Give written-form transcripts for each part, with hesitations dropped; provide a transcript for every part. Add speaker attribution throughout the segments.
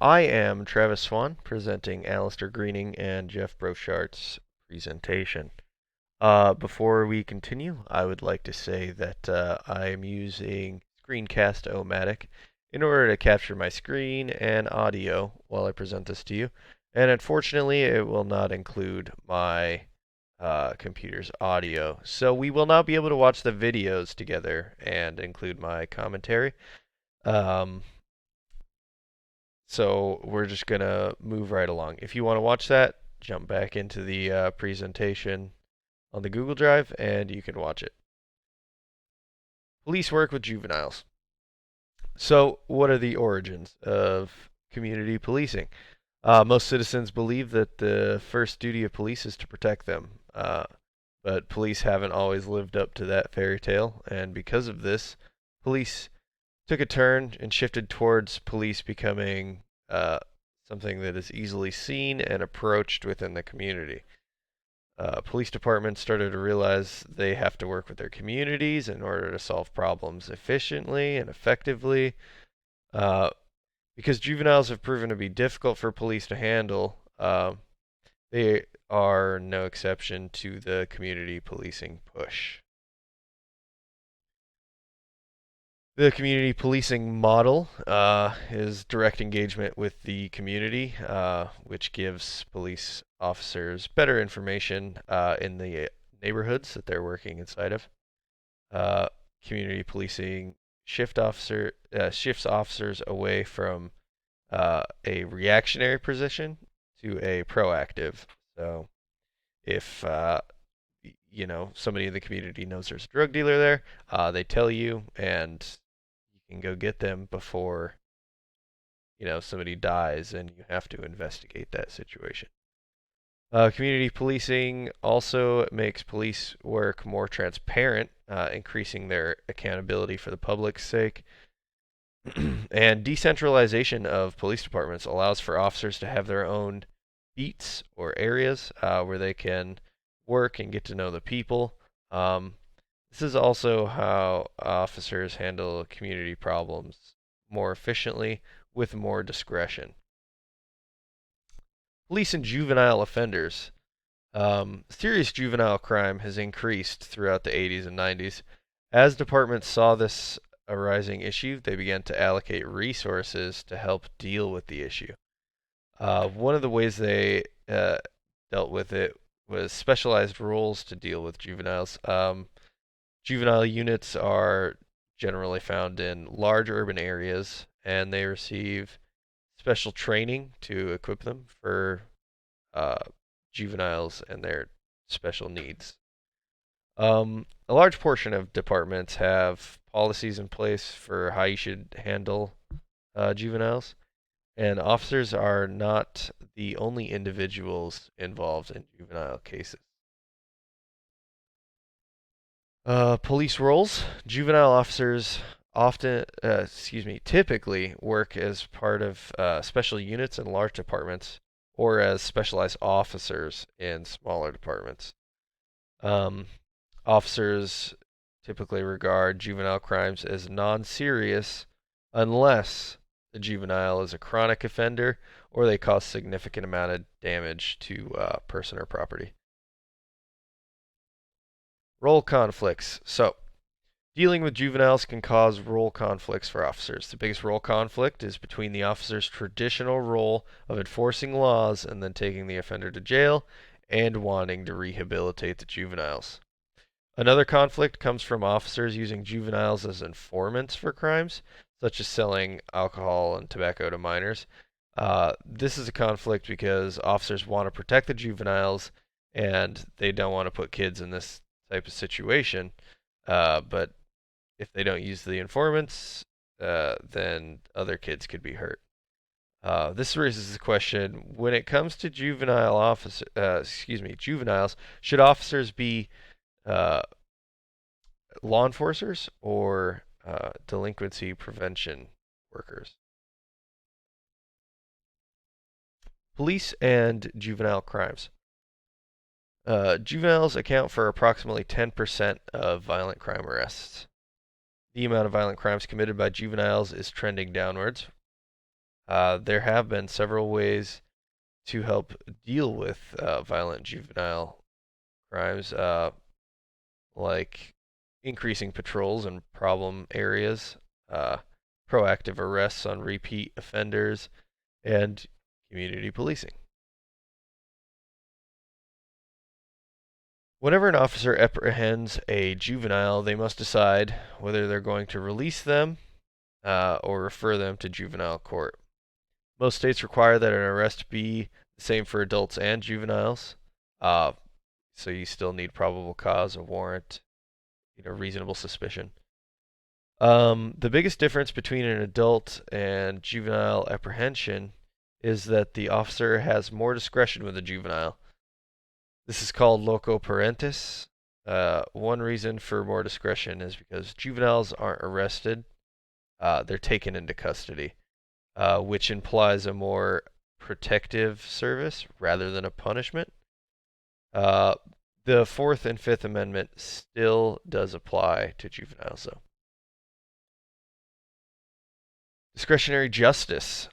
Speaker 1: I am Travis Swan, presenting Alistair Greening and Jeff Brochart's presentation. Before we continue, I would like to say that I am using Screencast-O-Matic in order to capture my screen and audio while I present this to you. And unfortunately, it will not include my computer's audio. So we will not be able to watch the videos together and include my commentary. Um, so we're just going to move right along. If you want to watch that, jump back into the presentation on the Google Drive and you can watch it. Police work with juveniles. So, what are the origins of community policing? Most citizens believe that the first duty of police is to protect them, but police haven't always lived up to that fairy tale, and because of this, police took a turn and shifted towards police becoming something that is easily seen and approached within the community. Police departments started to realize they have to work with their communities in order to solve problems efficiently and effectively. Uh, because juveniles have proven to be difficult for police to handle, they are no exception to the community policing push. The community policing model is direct engagement with the community, which gives police officers better information in the neighborhoods that they're working inside of. Uh, Community policing shifts officers away from a reactionary position to a proactive. So if somebody in the community knows there's a drug dealer there, they tell you, and you can go get them before somebody dies, and you have to investigate that situation. Community policing also makes police work more transparent, increasing their accountability for the public's sake. And decentralization of police departments allows for officers to have their own beats or areas where they can work and get to know the people. This is also how officers handle community problems more efficiently with more discretion. Police and juvenile offenders. Serious juvenile crime has increased throughout the 80s and 90s. As departments saw this a rising issue, they began to allocate resources to help deal with the issue. One of the ways they dealt with it was specialized roles to deal with juveniles. Juvenile units are generally found in large urban areas, and they receive special training to equip them for uh, juveniles and their special needs. A large portion of departments have policies in place for how you should handle juveniles, and officers are not the only individuals involved in juvenile cases. Police roles. Juvenile officers typically work as part of special units in large departments or as specialized officers in smaller departments. Um, Officers typically regard juvenile crimes as non-serious unless the juvenile is a chronic offender or they cause significant amount of damage to person or property. Role conflicts. So, dealing with juveniles can cause role conflicts for officers. The biggest role conflict is between the officer's traditional role of enforcing laws and then taking the offender to jail and wanting to rehabilitate the juveniles. Another conflict comes from officers using juveniles as informants for crimes, such as selling alcohol and tobacco to minors. This is a conflict because officers want to protect the juveniles and they don't want to put kids in this type of situation. But if they don't use the informants, then other kids could be hurt. This raises the question: when it comes to juveniles, should officers be uh, law enforcers or delinquency prevention workers? Police and juvenile crimes. Juveniles account for approximately 10% of violent crime arrests. The amount of violent crimes committed by juveniles is trending downwards. There have been several ways to help deal with violent juvenile crimes, like increasing patrols in problem areas, uh, proactive arrests on repeat offenders, and community policing. Whenever an officer apprehends a juvenile, they must decide whether they're going to release them or refer them to juvenile court. Most states require that an arrest be the same for adults and juveniles. Uh, so you still need probable cause, a warrant, reasonable suspicion. The biggest difference between an adult and juvenile apprehension is that the officer has more discretion with a juvenile. This is called loco parentis. One reason for more discretion is because juveniles aren't arrested, they're taken into custody, which implies a more protective service rather than a punishment. Uh, the Fourth and Fifth Amendment still does apply to juveniles, though. Discretionary justice.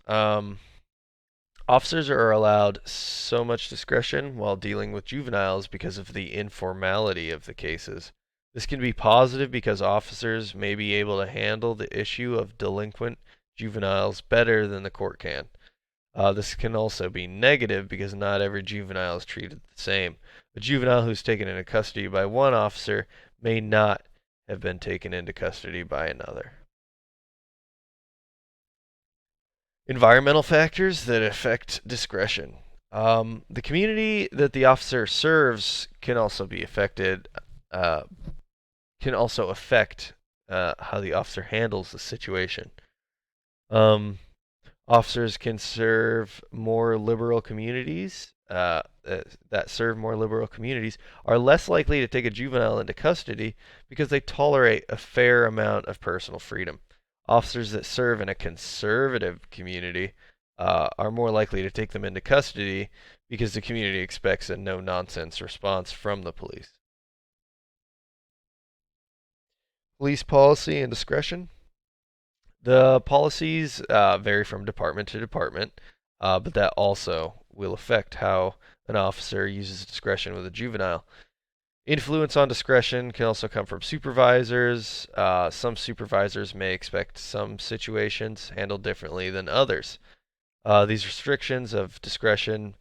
Speaker 1: Officers are allowed so much discretion while dealing with juveniles because of the informality of the cases. This can be positive because officers may be able to handle the issue of delinquent juveniles better than the court can. This can also be negative because not every juvenile is treated the same. A juvenile who's taken into custody by one officer may not have been taken into custody by another. Environmental factors that affect discretion. The community that the officer serves can also be affected, uh, can also affect how the officer handles the situation. Um, Officers can serve more liberal communities, that serve more liberal communities, are less likely to take a juvenile into custody because they tolerate a fair amount of personal freedom. Officers that serve in a conservative community are more likely to take them into custody because the community expects a no nonsense response from the police. Police policy and discretion. The policies vary from department to department, but that also will affect how an officer uses discretion with a juvenile. Influence on discretion can also come from supervisors. Some supervisors may expect some situations handled differently than others. These restrictions of discretion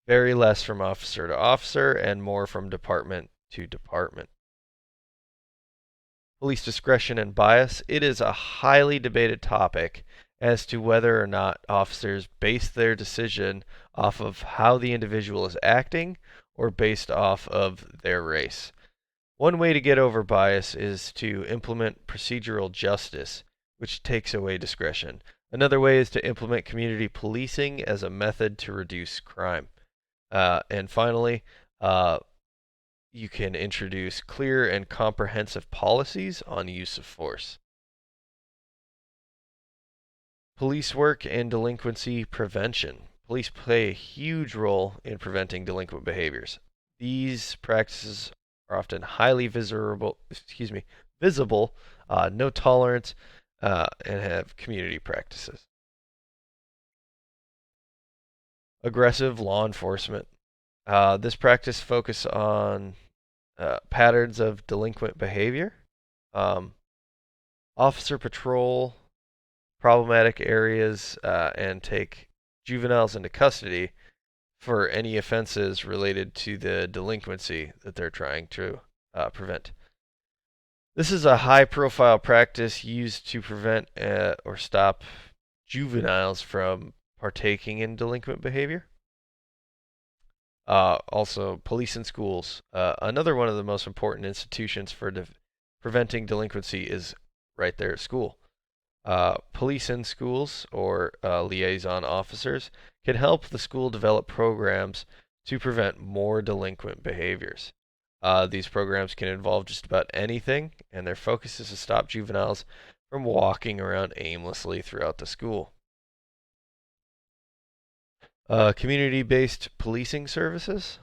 Speaker 1: vary less from officer to officer and more from department to department. Police discretion and bias. It is a highly debated topic as to whether or not officers base their decision off of how the individual is acting or based off of their race. One way to get over bias is to implement procedural justice, which takes away discretion. Another way is to implement community policing as a method to reduce crime. And finally, you can introduce clear and comprehensive policies on use of force. Police work and delinquency prevention. Police play a huge role in preventing delinquent behaviors. These practices are often highly visible, no tolerance, and have community practices. Aggressive law enforcement. This practice focuses on patterns of delinquent behavior, um, officer patrol problematic areas, and take juveniles into custody for any offenses related to the delinquency that they're trying to prevent. This is a high profile practice used to prevent or stop juveniles from partaking in delinquent behavior. Also, police and schools. Another one of the most important institutions for preventing delinquency is right there at school. Police in schools or liaison officers can help the school develop programs to prevent more delinquent behaviors. These programs can involve just about anything, and their focus is to stop juveniles from walking around aimlessly throughout the school. Community-based policing services.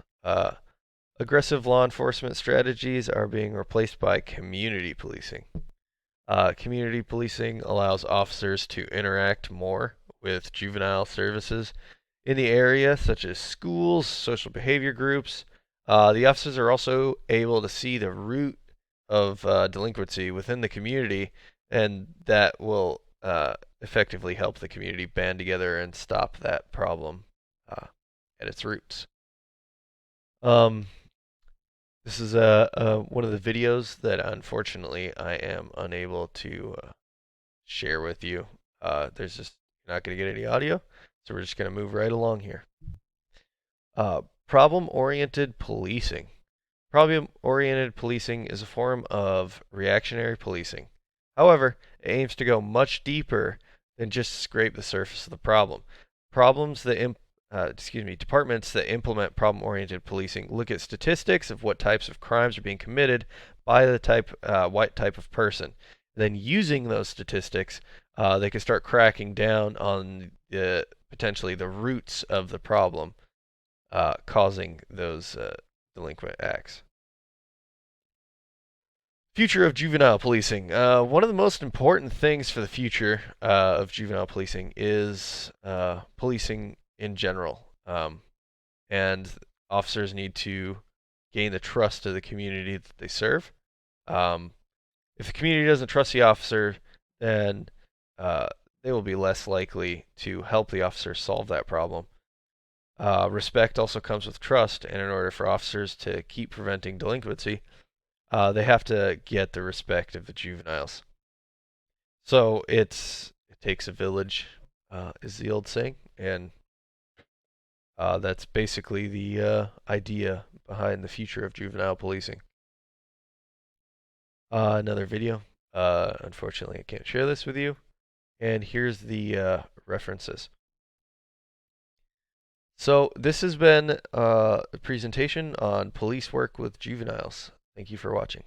Speaker 1: Aggressive law enforcement strategies are being replaced by community policing. Community policing allows officers to interact more with juvenile services in the area, such as schools, social behavior groups. The officers are also able to see the root of delinquency within the community, and that will effectively help the community band together and stop that problem at its roots. Um, this is one of the videos that unfortunately I am unable to share with you. There's just not going to get any audio, so we're just going to move right along here. Problem-oriented policing. Problem-oriented policing is a form of reactionary policing. However, it aims to go much deeper than just scrape the surface of the problem. Departments that implement problem-oriented policing look at statistics of what types of crimes are being committed by the what type of person. Then, using those statistics, they can start cracking down on potentially the roots of the problem causing those delinquent acts. Future of juvenile policing. One of the most important things for the future of juvenile policing is policing in general. And officers need to gain the trust of the community that they serve. If the community doesn't trust the officer, then they will be less likely to help the officer solve that problem. Respect also comes with trust, and in order for officers to keep preventing delinquency, they have to get the respect of the juveniles. So it takes a village, is the old saying, and that's basically the idea behind the future of juvenile policing. Another video. Unfortunately, I can't share this with you. And here's the references. So this has been a presentation on police work with juveniles. Thank you for watching.